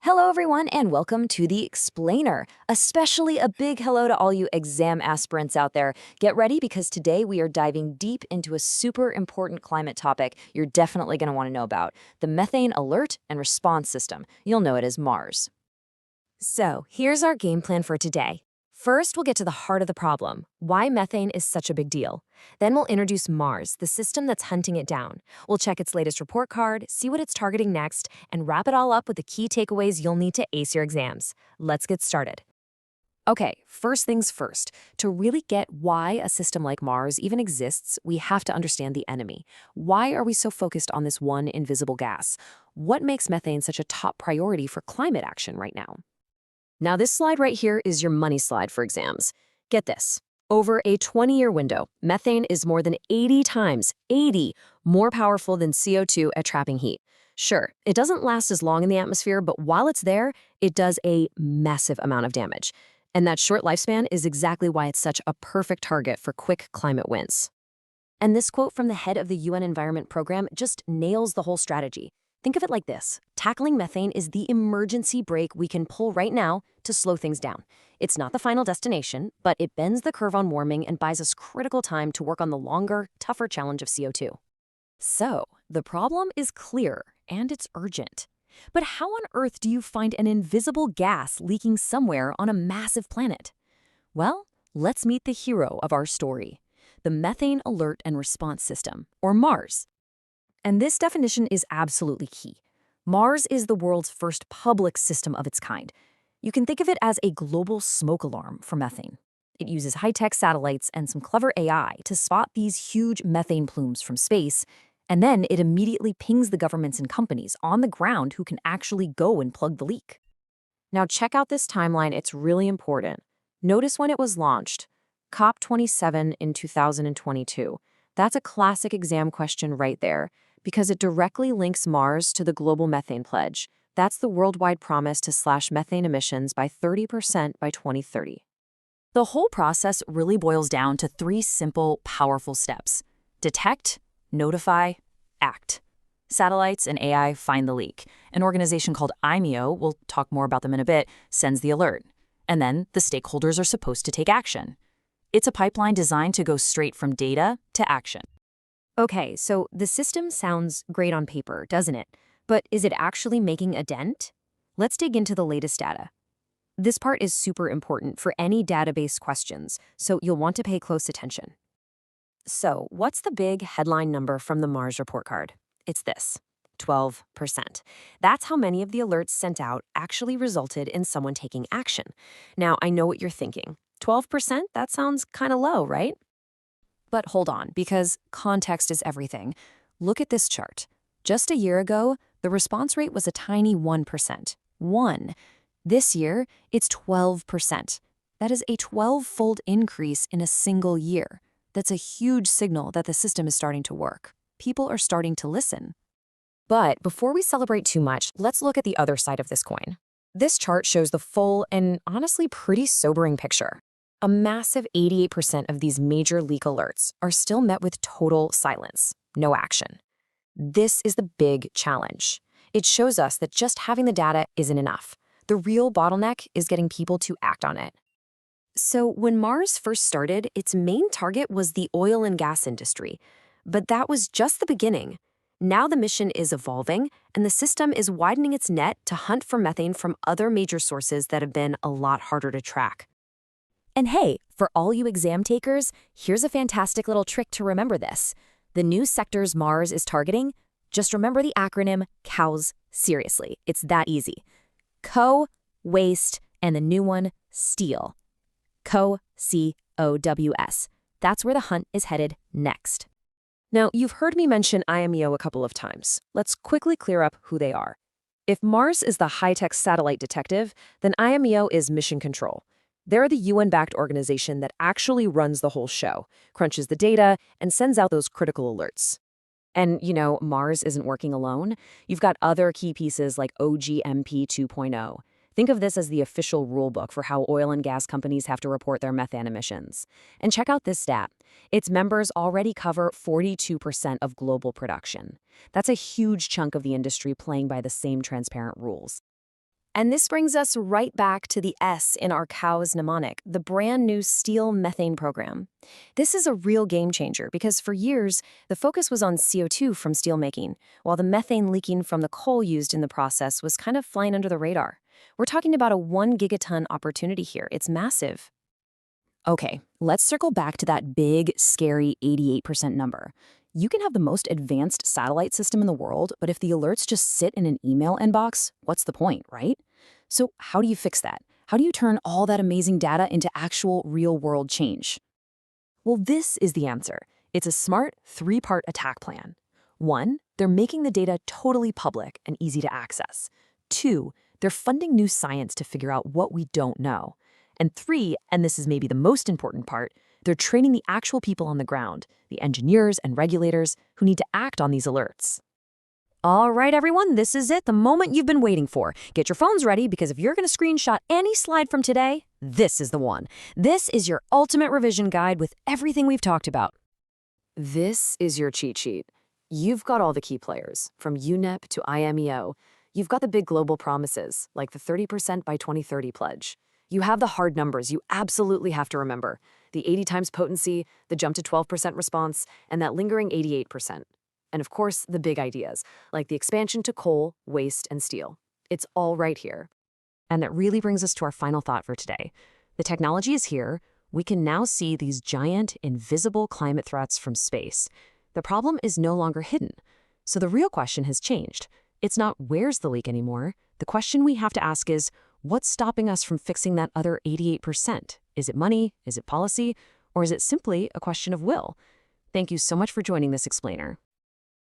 Hello, everyone, and welcome to the Explainer. Especially a big hello to all you exam aspirants out there. Get ready because today we are diving deep into a super important climate topic you're definitely going to want to know about, the methane alert and response system. You'll know it as MARS. So, here's our game plan for today. First, we'll get to the heart of the problem, why methane is such a big deal. Then we'll introduce MARS, the system that's hunting it down. We'll check its latest report card, see what it's targeting next, and wrap it all up with the key takeaways you'll need to ace your exams. Let's get started. Okay, first things first. To really get why a system like MARS even exists, we have to understand the enemy. Why are we so focused on this one invisible gas? What makes methane such a top priority for climate action right now? Now, this slide right here is your money slide for exams. Get this. Over a 20-year window, methane is more than 80 times, 80, more powerful than CO2 at trapping heat. Sure, it doesn't last as long in the atmosphere, but while it's there, it does a massive amount of damage. And that short lifespan is exactly why it's such a perfect target for quick climate wins. And this quote from the head of the UN Environment Program just nails the whole strategy. Think of it like this. Tackling methane is the emergency brake we can pull right now to slow things down. It's not the final destination, but it bends the curve on warming and buys us critical time to work on the longer, tougher challenge of CO2. So, the problem is clear, and it's urgent. But how on earth do you find an invisible gas leaking somewhere on a massive planet? Well, let's meet the hero of our story, the Methane Alert and Response System, or MARS. And this definition is absolutely key. MARS is the world's first public system of its kind. You can think of it as a global smoke alarm for methane. It uses high-tech satellites and some clever AI to spot these huge methane plumes from space, and then it immediately pings the governments and companies on the ground who can actually go and plug the leak. Now check out this timeline, it's really important. Notice when it was launched. COP27 in 2022. That's a classic exam question right there, because it directly links MARS to the Global Methane Pledge. That's the worldwide promise to slash methane emissions by 30% by 2030. The whole process really boils down to three simple, powerful steps. Detect, notify, act. Satellites and AI find the leak. An organization called IMEO, we'll talk more about them in a bit, sends the alert. And then the stakeholders are supposed to take action. It's a pipeline designed to go straight from data to action. Okay, so the system sounds great on paper, doesn't it? But is it actually making a dent? Let's dig into the latest data. This part is super important for any database questions, so you'll want to pay close attention. So, what's the big headline number from the MARS report card? It's this, 12%. That's how many of the alerts sent out actually resulted in someone taking action. Now, I know what you're thinking. 12%? That sounds kind of low, right? But hold on, because context is everything. Look at this chart. Just a year ago, the response rate was a tiny 1%. 1. This year, it's 12%. That is a 12-fold increase in a single year. That's a huge signal that the system is starting to work. People are starting to listen. But before we celebrate too much, let's look at the other side of this coin. This chart shows the full and honestly pretty sobering picture. A massive 88% of these major leak alerts are still met with total silence, no action. This is the big challenge. It shows us that just having the data isn't enough. The real bottleneck is getting people to act on it. So when MARS first started, its main target was the oil and gas industry. But that was just the beginning. Now the mission is evolving, and the system is widening its net to hunt for methane from other major sources that have been a lot harder to track. And hey, for all you exam takers, here's a fantastic little trick to remember this. The new sectors MARS is targeting, just remember the acronym COWS. Seriously, it's that easy. Co, waste, and the new one, steel. C-O-W-S. That's where the hunt is headed next. Now, you've heard me mention IMEO a couple of times. Let's quickly clear up who they are. If MARS is the high-tech satellite detective, then IMEO is mission control. They're the UN-backed organization that actually runs the whole show, crunches the data, and sends out those critical alerts. And, MARS isn't working alone. You've got other key pieces like OGMP 2.0. Think of this as the official rulebook for how oil and gas companies have to report their methane emissions. And check out this stat. Its members already cover 42% of global production. That's a huge chunk of the industry playing by the same transparent rules. And this brings us right back to the S in our cow's mnemonic, the brand new steel methane program. This is a real game changer because for years, the focus was on CO2 from steelmaking, while the methane leaking from the coal used in the process was kind of flying under the radar. We're talking about a 1 gigaton opportunity here. It's massive. Okay, let's circle back to that big, scary 88% number. You can have the most advanced satellite system in the world, but if the alerts just sit in an email inbox, what's the point, right? So how do you fix that? How do you turn all that amazing data into actual real-world change? Well, this is the answer. It's a smart 3-part attack plan. 1, they're making the data totally public and easy to access. 2, they're funding new science to figure out what we don't know. And 3, and this is maybe the most important part, they're training the actual people on the ground, the engineers and regulators who need to act on these alerts. All right, everyone, this is it, the moment you've been waiting for. Get your phones ready because if you're going to screenshot any slide from today, this is the one. This is your ultimate revision guide with everything we've talked about. This is your cheat sheet. You've got all the key players, from UNEP to IMEO. You've got the big global promises, like the 30% by 2030 pledge. You have the hard numbers you absolutely have to remember. The 80 times potency, the jump to 12% response, and that lingering 88%. And of course, the big ideas, like the expansion to coal, waste, and steel. It's all right here. And that really brings us to our final thought for today. The technology is here. We can now see these giant, invisible climate threats from space. The problem is no longer hidden. So the real question has changed. It's not where's the leak anymore. The question we have to ask is, what's stopping us from fixing that other 88%? Is it money? Is it policy? Or is it simply a question of will? Thank you so much for joining this explainer.